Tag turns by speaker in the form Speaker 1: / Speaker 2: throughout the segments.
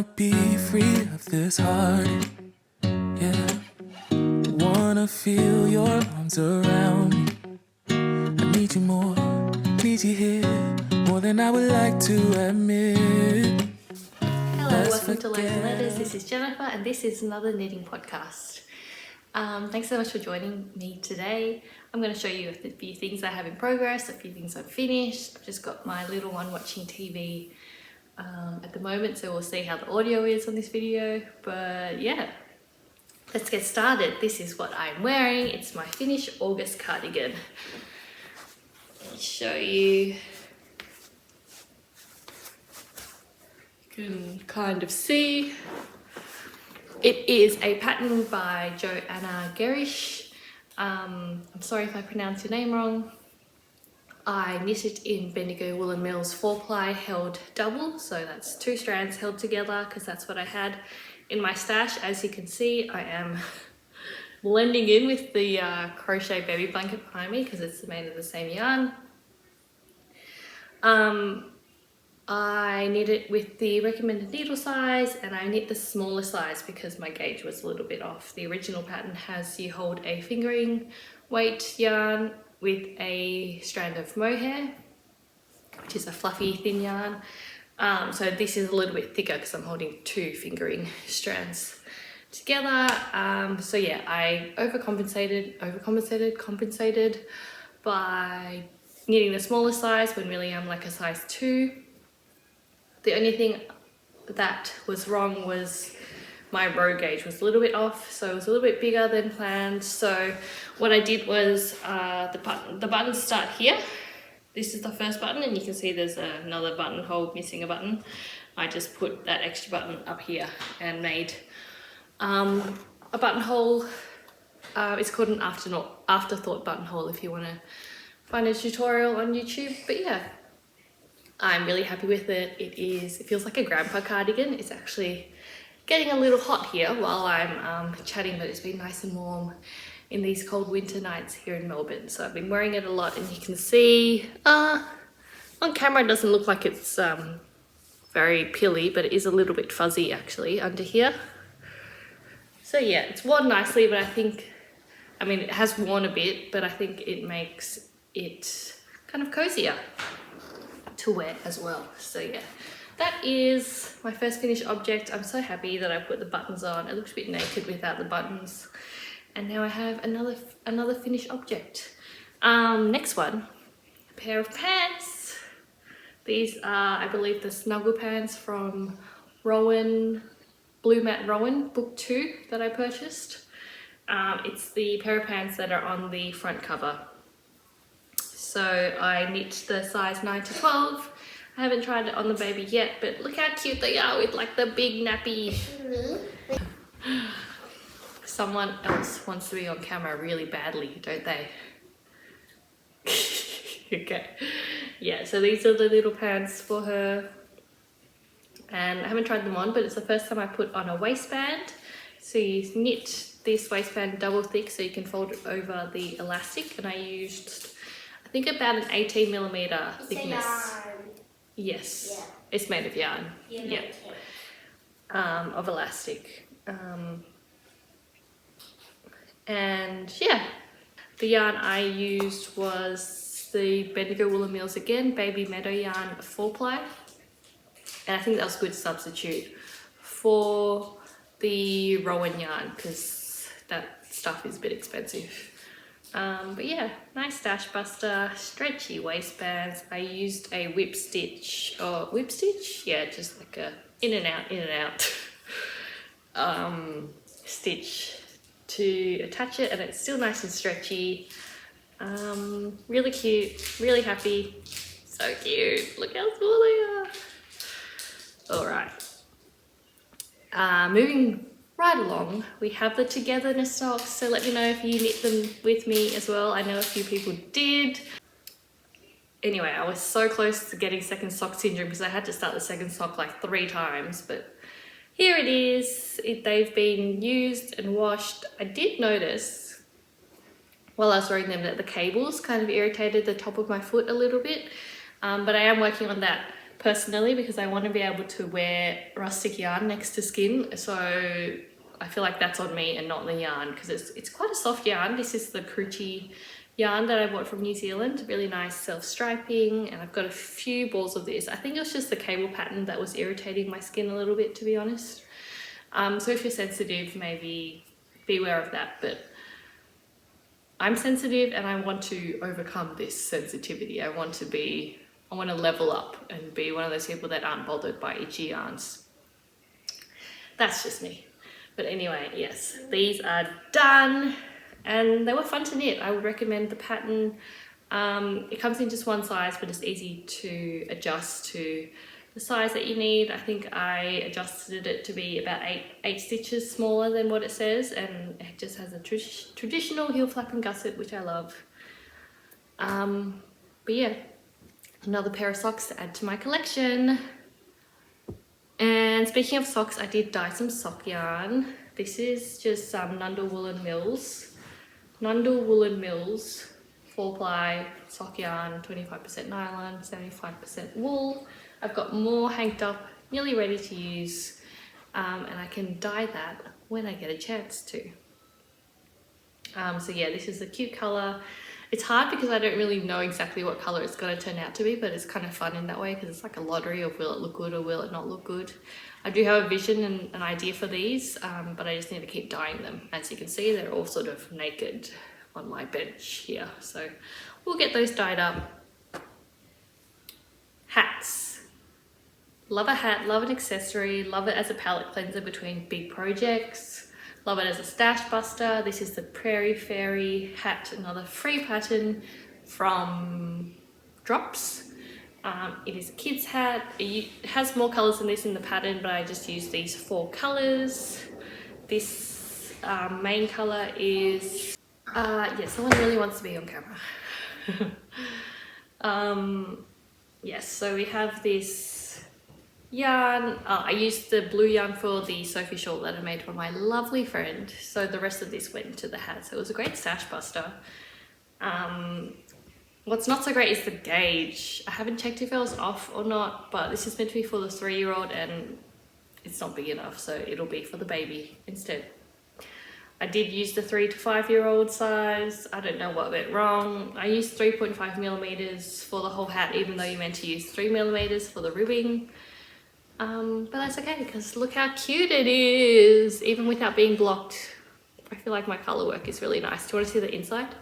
Speaker 1: Wanna be free of this heart, yeah. Wanna feel your arms around me. I need you more, need you here, more than I would like to admit.
Speaker 2: Hello, welcome to Loads and Letters. This is Jennifer and this is another knitting podcast. Thanks so much for joining me today. I'm going to show you a few things I have in progress, a few things I've finished. I've just got my little one watching TV at the moment, so we'll see how the audio is on this video. But yeah, let's get started. This is what I'm wearing. It's my finished Auguste cardigan. Let me show you. You can kind of see. It is a pattern by Johanna Gehrisch. I'm sorry if I pronounced your name wrong. I knitted in Bendigo Woolen Mills 4-ply held double, so that's 2 strands held together because that's what I had in my stash. As you can see, I am blending in with the crochet baby blanket behind me because it's made of the same yarn. I knit it with the recommended needle size, and I knit the smaller size because my gauge was a little bit off. The original pattern has you hold a fingering weight yarn with a strand of mohair, which is a fluffy thin yarn. So this is a little bit thicker because I'm holding 2 fingering strands together. So yeah, I compensated by knitting the smaller size when really I'm like a size 2. The only thing that was wrong was my row gauge was a little bit off, so it was a little bit bigger than planned. So what I did was the buttons start here. This is the first button, and you can see there's another buttonhole missing a button. I just put that extra button up here and made a buttonhole. It's called an Afterthought buttonhole if you want to find a tutorial on YouTube. But yeah, I'm really happy with it. It feels like a grandpa cardigan. It's actually getting a little hot here while I'm chatting, but it's been nice and warm in these cold winter nights here in Melbourne. So I've been wearing it a lot, and you can see on camera it doesn't look like it's very pilly, but it is a little bit fuzzy actually under here. So yeah, it's worn nicely, but I mean it has worn a bit, but I think it makes it kind of cozier to wear as well. So yeah, that is my first finished object. I'm so happy that I put the buttons on. It looks a bit naked without the buttons, and now I have another finished object. Next one, a pair of pants. These are, I believe, the snuggle pants from Rowan, Blue Mat Rowan book 2 that I purchased. It's the pair of pants that are on the front cover. So I knit the size 9 to 12. I haven't tried it on the baby yet, but look how cute they are with like the big nappy. Someone else wants to be on camera really badly, don't they? Okay. Yeah, so these are the little pants for her. And I haven't tried them on, but it's the first time I put on a waistband. So you knit this waistband double thick so you can fold it over the elastic. And I used, I think, about an 18mm thickness. Yes, yeah. It's made of yarn. Yeah. Of elastic. And yeah, the yarn I used was the Bendigo Woolen Mills again, Baby Meadow yarn 4-ply. And I think that was a good substitute for the Rowan yarn because that stuff is a bit expensive. But yeah, nice stash buster, stretchy waistbands. I used a whip stitch, yeah, just like a in and out stitch to attach it, and it's still nice and stretchy. Really cute, really happy, so cute. Look how small they are. All right, moving right along, we have the Togetherness socks, so let me know if you knit them with me as well. I know a few people did. Anyway, I was so close to getting second sock syndrome because I had to start the second sock like 3 times, but here it is. They've been used and washed. I did notice while I was wearing them that the cables kind of irritated the top of my foot a little bit, but I am working on that. personally, because I want to be able to wear rustic yarn next to skin. So I feel like that's on me and not the yarn, because it's quite a soft yarn. This is the Cruchy yarn that I bought from New Zealand. Really nice self-striping, and I've got a few balls of this. I think it was just the cable pattern that was irritating my skin a little bit, to be honest. So if you're sensitive, maybe be aware of that. But I'm sensitive and I want to overcome this sensitivity. I want to level up and be one of those people that aren't bothered by itchy yarns. That's just me. But anyway, yes, these are done and they were fun to knit. I would recommend the pattern. It comes in just one size, but it's easy to adjust to the size that you need. I think I adjusted it to be about eight stitches smaller than what it says, and it just has a traditional heel flap and gusset, which I love. But yeah, another pair of socks to add to my collection. And speaking of socks, I did dye some sock yarn. This is just Nundle Woolen Mills. Nundle Woolen Mills 4-ply sock yarn, 25% nylon, 75% wool. I've got more hanged up, nearly ready to use, and I can dye that when I get a chance to. So yeah, this is a cute colour. It's hard because I don't really know exactly what colour it's going to turn out to be, but it's kind of fun in that way because it's like a lottery of will it look good or will it not look good. I do have a vision and an idea for these, but I just need to keep dyeing them. As you can see, they're all sort of naked on my bench here, so we'll get those dyed up. Hats. Love a hat, love an accessory, love it as a palette cleanser between big projects. Love it as a stash buster. This is the Prairie Fairy hat, another free pattern from Drops. It is a kid's hat. It has more colours than this in the pattern, but I just used these 4 colours. This main colour is, yeah, someone really wants to be on camera. Yes, so we have this yarn. I used the blue yarn for the Sophie shawl that I made for my lovely friend, so the rest of this went into the hat, so it was a great stash buster. What's not so great is the gauge. I haven't checked if it was off or not, but this is meant to be for the 3-year-old and it's not big enough, so it'll be for the baby instead. I did use the 3 to 5-year-old size. I don't know what went wrong. I used 3.5 millimeters for the whole hat, even though you meant to use 3 millimeters for the ribbing. But that's okay, because look how cute it is, even without being blocked. I feel like my colour work is really nice. Do you want to see the inside?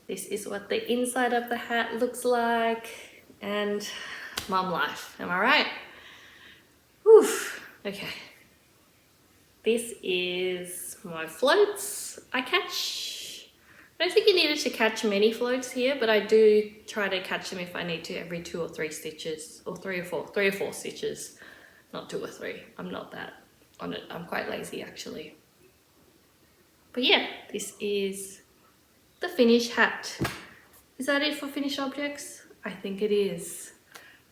Speaker 2: This is what the inside of the hat looks like, and mum life, am I right? Oof, okay. This is my floats I catch. I don't think you needed to catch many floats here, but I do try to catch them if I need to every 2 or 3 stitches, or 3 or 4 stitches. Not 2 or 3. I'm not that on it. I'm quite lazy actually. But yeah, this is the finished hat. Is that it for finished objects? I think it is.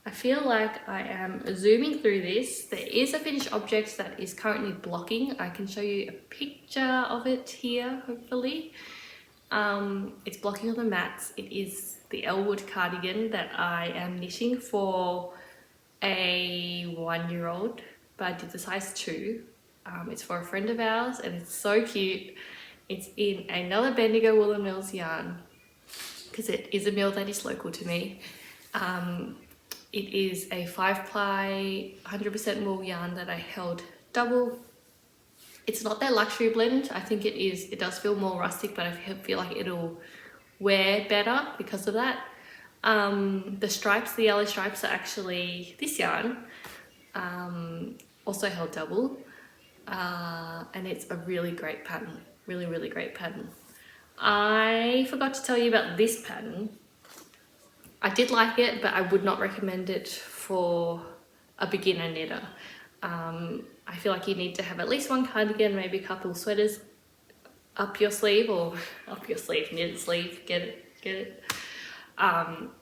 Speaker 2: I feel like I am zooming through this. There is a finished object that is currently blocking. I can show you a picture of it here, hopefully. It's blocking on the mats. It is the Elwood cardigan that I am knitting for a 1-year-old, but I did the size 2. It's for a friend of ours and it's so cute. It's in another Bendigo Woolen Mills yarn because it is a mill that is local to me. It is a 5-ply 100% wool yarn that I held double. It's not their luxury blend. I think it is. It does feel more rustic, but I feel like it'll wear better because of that. The stripes, the yellow stripes, are actually this yarn, also held double, and it's a really great pattern, really great pattern. I forgot to tell you about this pattern. I did like it, but I would not recommend it for a beginner knitter. I feel like you need to have at least 1 cardigan, maybe a couple sweaters up your sleeve, or up your sleeve, knitted sleeve, get it?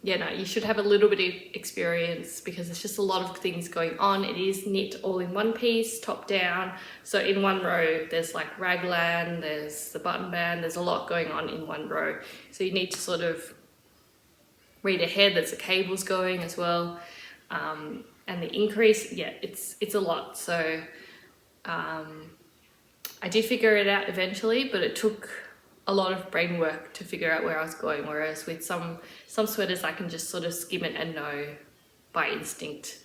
Speaker 2: Yeah, no, you should have a little bit of experience because there's just a lot of things going on. It is knit all in one piece, top down. So in one row, there's like raglan, there's the button band, there's a lot going on in one row. So you need to sort of read ahead. There's the cables going as well. and the increase, yeah, it's a lot. So I did figure it out eventually, but it took a lot of brain work to figure out where I was going. Whereas with some sweaters, I can just sort of skim it and know by instinct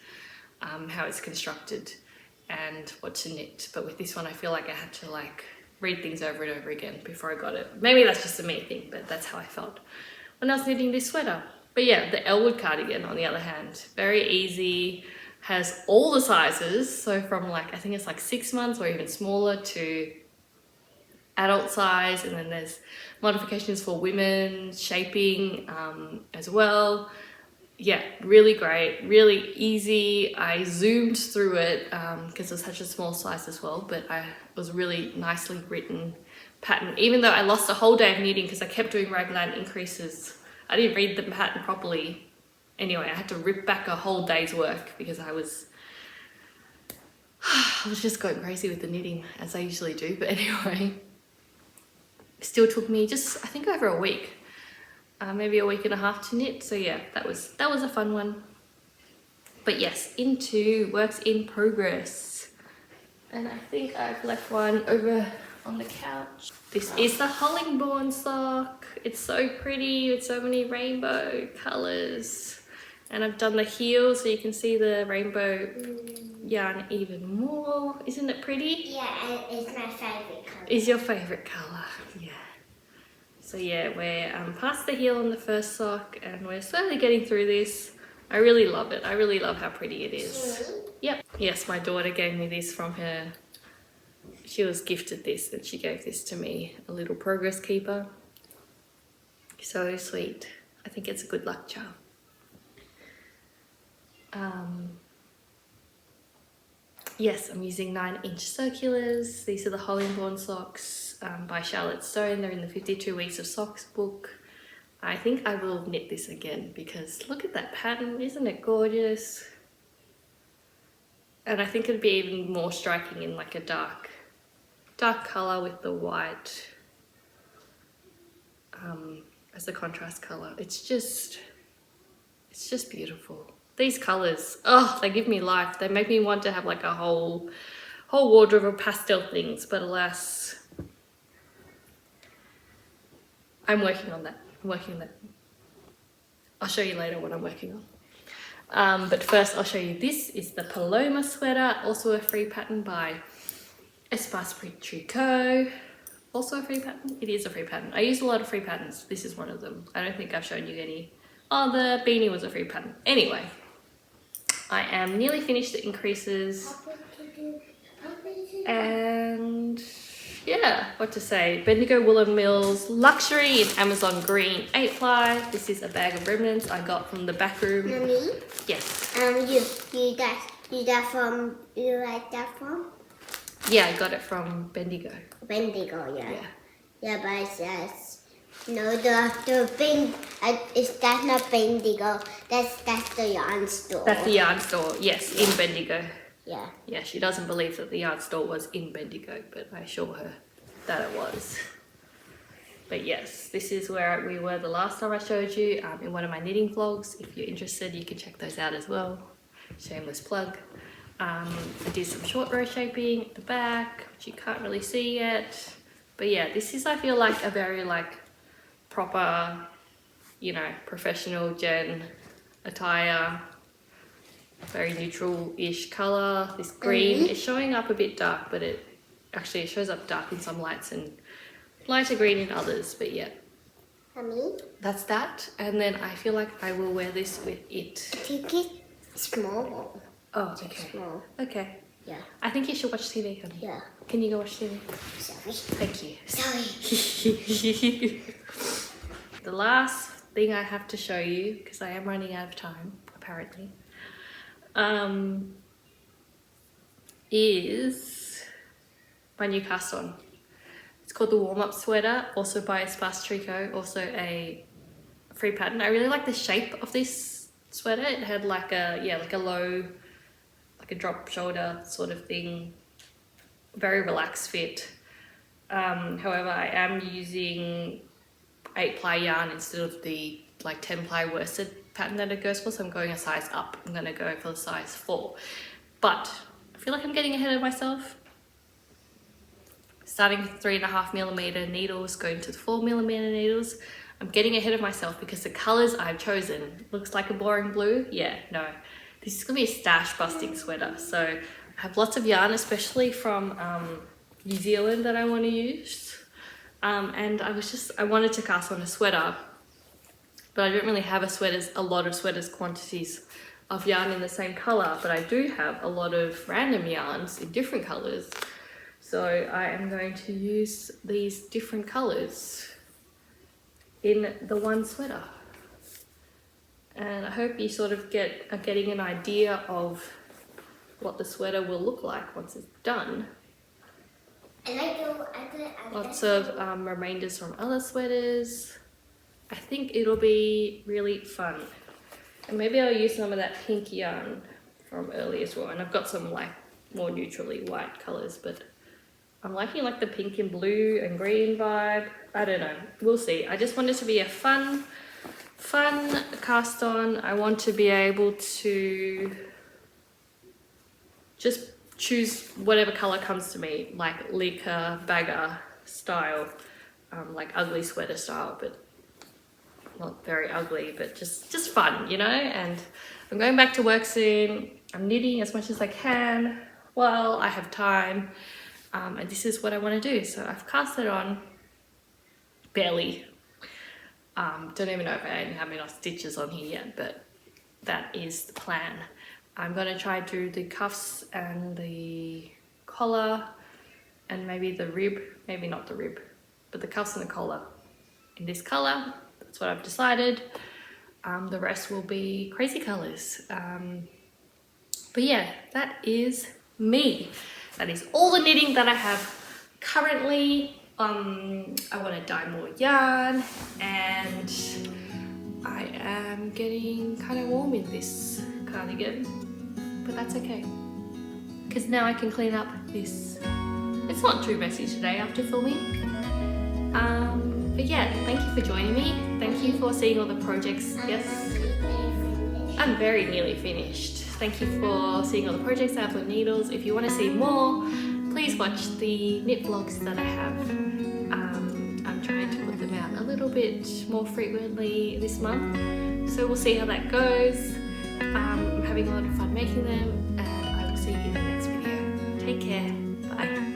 Speaker 2: how it's constructed and what to knit. But with this one, I feel like I had to like read things over and over again before I got it. Maybe that's just a me thing, but that's how I felt when I was knitting this sweater. But yeah, the Elwood cardigan, on the other hand, very easy, has all the sizes. So from like, I think it's like 6 months or even smaller to adult size. And then there's modifications for women, shaping as well. Yeah, really great, really easy. I zoomed through it because it's such a small size as well, but it was really nicely written pattern, even though I lost a whole day of knitting because I kept doing raglan increases. I didn't read the pattern properly. Anyway, I had to rip back a whole day's work because I was just going crazy with the knitting, as I usually do. But anyway, it still took me just, I think, over a week. Maybe a week and a half to knit. So yeah, that was a fun one. But yes, into works in progress. And I think I've left one over on the couch. This is the Hollingbourne sock. It's so pretty with so many rainbow colours. And I've done the heel so you can see the rainbow yarn even more. Isn't it pretty?
Speaker 3: Yeah, it's my favourite colour.
Speaker 2: Is your favourite colour? Yeah. So yeah, we're past the heel on the first sock and we're slowly getting through this. I really love it. I really love how pretty it is. Yep. Yes, my daughter gave me this from her. She was gifted this and she gave this to me, a little progress keeper. So sweet. I think it's a good luck charm. Yes, I'm using 9-inch circulars. These are the Hollingbourne socks by Charlotte Stone. They're in the 52 Weeks of Socks book. I think I will knit this again because look at that pattern. Isn't it gorgeous? And I think it'd be even more striking in like a dark colour with the white as the contrast colour. It's just beautiful. These colours, oh, they give me life. They make me want to have like a whole wardrobe of pastel things, but alas, I'm working on that. I'll show you later what I'm working on. But first I'll show you this is the Paloma sweater, also a free pattern by Espace Tricot. Also a free pattern? It is a free pattern. I use a lot of free patterns. This is one of them. I don't think I've shown you any. Oh, the beanie was a free pattern. Anyway, I am nearly finished the increases. And yeah, what to say. Bendigo Woolen Mills Luxury in Amazon Green 8-ply. This is a bag of remnants I got from the back room.
Speaker 3: Mommy?
Speaker 2: Yes.
Speaker 3: You like that from?
Speaker 2: Yeah, I got it from Bendigo.
Speaker 3: Bendigo, yeah.
Speaker 2: Yeah.
Speaker 3: Yeah, but it says no. That's not Bendigo. That's the yarn store.
Speaker 2: That's the yarn store. Yes, in Bendigo.
Speaker 3: Yeah.
Speaker 2: Yeah, she doesn't believe that the yarn store was in Bendigo, but I assure her that it was. But yes, this is where we were the last time I showed you in one of my knitting vlogs. If you're interested, you can check those out as well. Shameless plug. I did some short row shaping at the back, which you can't really see yet. But yeah, this is, I feel like, a very like proper, you know, professional gen attire. Very neutral-ish colour. This green is showing up a bit dark, but it shows up dark in some lights and lighter green in others. But yeah,
Speaker 3: Mommy?
Speaker 2: that's that. And then I feel like I will wear this with it.
Speaker 3: I think it's small.
Speaker 2: Oh, okay.
Speaker 3: Small.
Speaker 2: Okay.
Speaker 3: Yeah.
Speaker 2: I think you should watch TV, honey.
Speaker 3: Yeah.
Speaker 2: Can you go watch TV?
Speaker 3: Sorry.
Speaker 2: Thank you.
Speaker 3: Sorry.
Speaker 2: The last thing I have to show you, because I am running out of time, apparently, is my new cast on. It's called the warm-up sweater, also by Espace Tricot, also a free pattern. I really like the shape of this sweater. It had like a low, like a drop shoulder sort of thing, very relaxed fit. However, I am using 8-ply yarn instead of the like 10-ply worsted pattern that it goes for, so I'm going a size up. I'm gonna go for the size 4. But I feel like I'm getting ahead of myself. Starting with 3.5mm needles, going to the 4mm needles. I'm getting ahead of myself because the colors I've chosen looks like a boring blue. Yeah, no, this is gonna be a stash busting sweater. So I have lots of yarn, especially from New Zealand, that I want to use. And I wanted to cast on a sweater, but I don't really have a lot of sweaters quantities of yarn in the same color, but I do have a lot of random yarns in different colors. So I am going to use these different colors in the one sweater. And I hope you sort of are getting an idea of what the sweater will look like once it's done. Lots of remainders from other sweaters. I think it'll be really fun. And maybe I'll use some of that pink yarn from earlier as well. And I've got some like more neutrally white colors, but I'm liking like the pink and blue and green vibe. I don't know, we'll see. I just want it to be a fun cast on. I want to be able to just choose whatever color comes to me, like Lika bagger style, like ugly sweater style, but not very ugly, but just fun, you know. And I'm going back to work soon. I'm knitting as much as I can while I have time, and this is what I want to do. So I've cast it on barely. Don't even know if I have enough stitches on here yet, but that is the plan. I'm going to try to do the cuffs and the collar and maybe the rib, maybe not the rib, but the cuffs and the collar in this color. That's what I've decided. The rest will be crazy colors. But yeah, that is me. That is all the knitting that I have currently. I want to dye more yarn, and I am getting kind of warm in this cardigan, but that's okay, because now I can clean up this. It's not too messy today after filming. But yeah, thank you for joining me. Thank you for seeing all the projects. Yes, I'm very nearly finished. Thank you for seeing all the projects I have on needles. If you want to see more, please watch the knit vlogs that I have. I'm trying to put them out a little bit more frequently this month, so we'll see how that goes. I'm having a lot of fun making them, and I will see you in the next video. Take care. Bye.